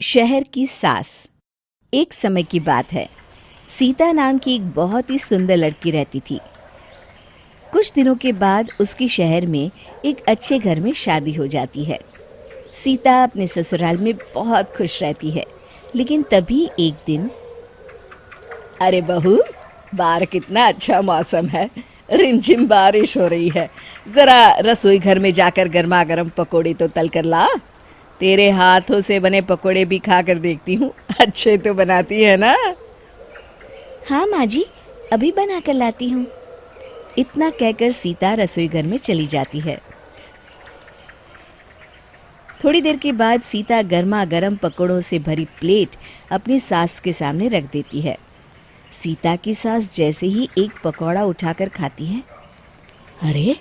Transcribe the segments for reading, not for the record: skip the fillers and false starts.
शहर की सास। एक समय की बात है। सीता नाम की एक बहुत ही सुंदर लड़की रहती थी। कुछ दिनों के बाद उसकी शहर में एक अच्छे घर में शादी हो जाती है। सीता अपने ससुराल में बहुत खुश रहती है। लेकिन तभी एक दिन, अरे बहू, बाहर कितना अच्छा मौसम है, रिमझिम बारिश हो रही है। जरा रसोई घर में जाकर गर्मा गर्म पकोड़े तो तल कर ला। तेरे हाथों से बने पकोड़े भी खा कर देखती हूँ, अच्छे तो बनाती है ना। हाँ माँ जी, अभी बना कर लाती हूँ। इतना कहकर सीता रसोई घर में चली जाती है। थोड़ी देर के बाद सीता गर्मा गर्म पकोड़ों से भरी प्लेट अपनी सास के सामने रख देती है। सीता की सास जैसे ही एक पकौड़ा उठाकर खाती है, अरे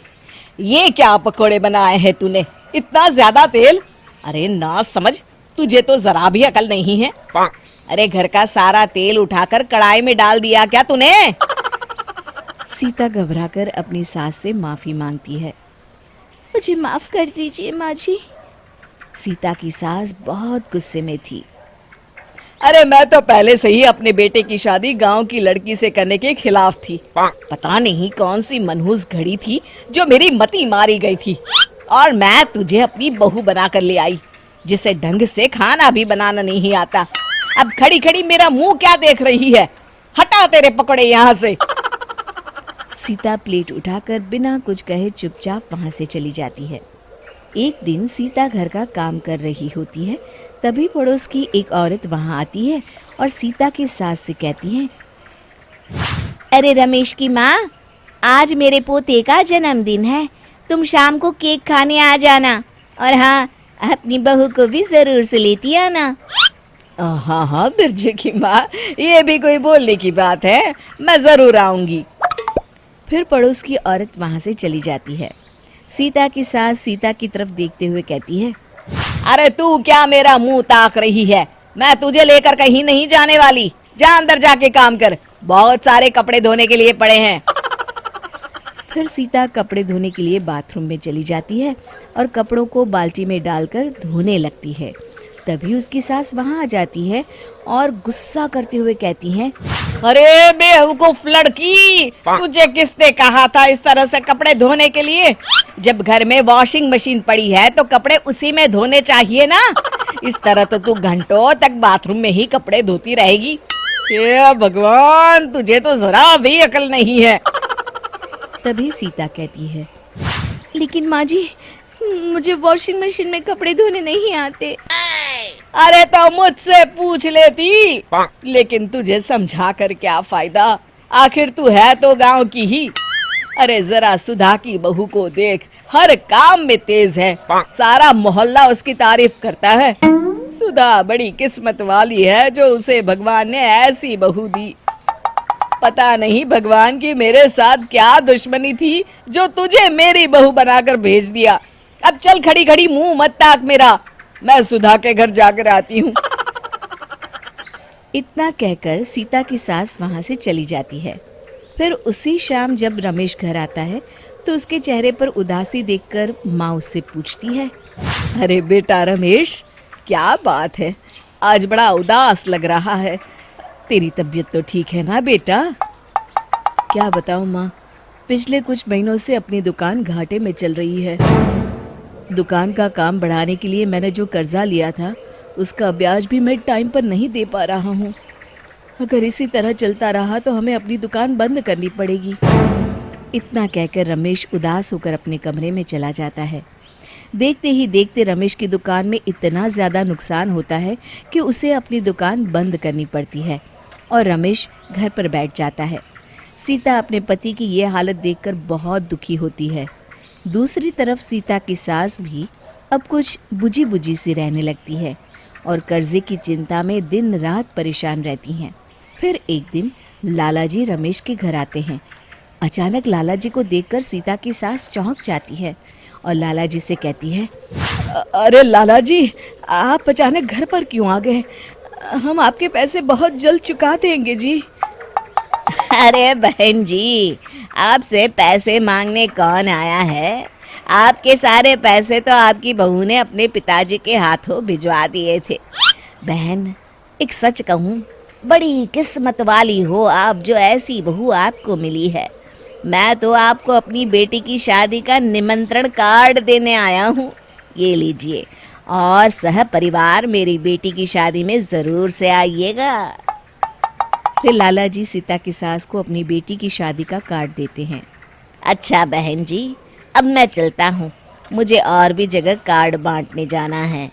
ये क्या पकोड़े बनाए हैं तूने, इतना ज्यादा तेल। अरे ना समझ, तुझे तो जरा भी अकल नहीं है। अरे घर का सारा तेल उठाकर कढ़ाई में डाल दिया क्या तूने? सीता घबराकर अपनी सास से माफी मांगती है। मुझे माफ कर दीजिए माँ जी। सीता की सास बहुत गुस्से में थी। अरे मैं तो पहले से ही अपने बेटे की शादी गांव की लड़की से करने के खिलाफ थी। पता नहीं कौन सी मनहूस घड़ी थी जो मेरी मति मारी गई थी, और मैं तुझे अपनी बहू बनाकर ले आई, जिसे ढंग से खाना भी बनाना नहीं आता। अब खड़ी खड़ी मेरा मुंह क्या देख रही है? हटा तेरे पकड़े यहाँ से। सीता प्लेट उठाकर बिना कुछ कहे चुपचाप वहां से चली जाती है। एक दिन सीता घर का काम कर रही होती है। तभी पड़ोस की एक औरत वहां आती है और सीता की सास से कहती है, अरे रमेश की माँ, आज मेरे पोते का जन्मदिन है, तुम शाम को केक खाने आ जाना, और हाँ, अपनी बहू को भी जरूर से लेती आना। हाँ हाँ बिरजे की माँ, ये भी कोई बोलने की बात है, मैं जरूर आऊंगी। फिर पड़ोस की औरत वहां से चली जाती है। सीता की सास सीता की तरफ देखते हुए कहती है, अरे तू क्या मेरा मुंह ताक रही है? मैं तुझे लेकर कहीं नहीं जाने वाली। जा अंदर जाके काम कर, बहुत सारे कपड़े धोने के लिए पड़े हैं। फिर सीता कपड़े धोने के लिए बाथरूम में चली जाती है और कपड़ों को बाल्टी में डालकर धोने लगती है। तभी उसकी सास वहां आ जाती है और गुस्सा करते हुए कहती है, अरे बेवकूफ लड़की, तुझे किसने कहा था इस तरह से कपड़े धोने के लिए? जब घर में वॉशिंग मशीन पड़ी है तो कपड़े उसी में धोने चाहिए ना। इस तरह तो तू घंटों तक बाथरूम में ही कपड़े धोती रहेगी। हे भगवान, तुझे तो जरा भी अकल नहीं है। तभी सीता कहती है, लेकिन माँ जी, मुझे वॉशिंग मशीन में कपड़े धोने नहीं आते। अरे तो मुझसे पूछ लेती, लेकिन तुझे समझा कर क्या फायदा, आखिर तू है तो गांव की ही। अरे जरा सुधा की बहू को देख, हर काम में तेज है, सारा मोहल्ला उसकी तारीफ करता है। सुधा बड़ी किस्मत वाली है जो उसे भगवान ने ऐसी बहू दी। पता नहीं भगवान की मेरे साथ क्या दुश्मनी थी जो तुझे मेरी बहू बनाकर भेज दिया। अब चल खड़ी खड़ी मुंह मत ताक मेरा, मैं सुधा के घर जाकर आती हूँ। इतना कहकर सीता की सास वहां से चली जाती है। फिर उसी शाम जब रमेश घर आता है तो उसके चेहरे पर उदासी देखकर माँ उससे पूछती है, अरे बेटा रमेश, क्या बात है, आज बड़ा उदास लग रहा है। तेरी तबीयत तो ठीक है ना बेटा? क्या बताऊं माँ, पिछले कुछ महीनों से अपनी दुकान घाटे में चल रही है। दुकान का काम बढ़ाने के लिए मैंने जो कर्जा लिया था उसका ब्याज भी मैं टाइम पर नहीं दे पा रहा हूँ। अगर इसी तरह चलता रहा तो हमें अपनी दुकान बंद करनी पड़ेगी। इतना कहकर रमेश उदास होकर अपने कमरे में चला जाता है। देखते ही देखते रमेश की दुकान में इतना ज़्यादा नुकसान होता है कि उसे अपनी दुकान बंद करनी पड़ती है और रमेश घर पर बैठ जाता है। सीता अपने पति की ये हालत देखकर बहुत दुखी होती है। दूसरी तरफ सीता की सास भी अब कुछ बुझी बुझी सी रहने लगती है और कर्जे की चिंता में दिन रात परेशान रहती हैं। फिर एक दिन लालाजी रमेश के घर आते हैं। अचानक लालाजी को देखकर सीता की सास चौंक जाती है और लालाजी से कहती है, अरे लालाजी, आप अचानक घर पर क्यों आ गए? हम आपके पैसे बहुत जल्द चुका देंगे जी। अरे बहन जी, आपसे पैसे मांगने कौन आया है? आपके सारे पैसे तो आपकी बहू ने अपने पिताजी के हाथों भिजवा दिए थे। बहन, एक सच कहूँ, बड़ी किस्मत वाली हो आप जो ऐसी बहू आपको मिली है। मैं तो आपको अपनी बेटी की शादी का निमंत्रण कार्ड देने आया हूँ। ये लीजिए, और सह परिवार मेरी बेटी की शादी में ज़रूर से आइएगा। फिर लाला जी सीता की सास को अपनी बेटी की शादी का कार्ड देते हैं। अच्छा बहन जी, अब मैं चलता हूँ, मुझे और भी जगह कार्ड बांटने जाना है।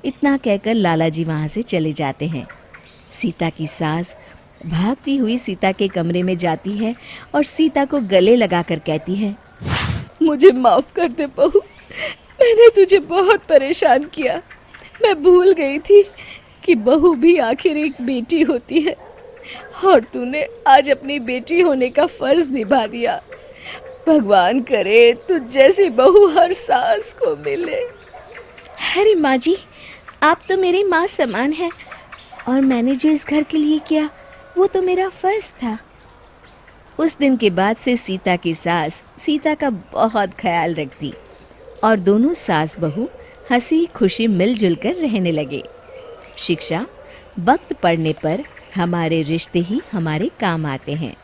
इतना कहकर लाला जी वहाँ से चले जाते हैं। सीता की सास भागती हुई सीता के कमरे में जाती है और सीता को गले लगाकर कहती है, मुझे माफ़ कर दे बहू, मैंने तुझे बहुत परेशान किया। मैं भूल गई थी कि बहू भी आखिर एक बेटी होती है, और तूने आज अपनी बेटी होने का फर्ज निभा दिया। भगवान करे तुझ जैसी बहू हर सास को मिले। अरे माँ जी, आप तो मेरी माँ समान है, और मैंने जो इस घर के लिए किया वो तो मेरा फर्ज था। उस दिन के बाद से सीता की सास सीता का बहुत ख्याल रखती, और दोनों सास बहू हंसी खुशी मिलजुल कर रहने लगे। शिक्षा, वक्त पड़ने पर हमारे रिश्ते ही हमारे काम आते हैं।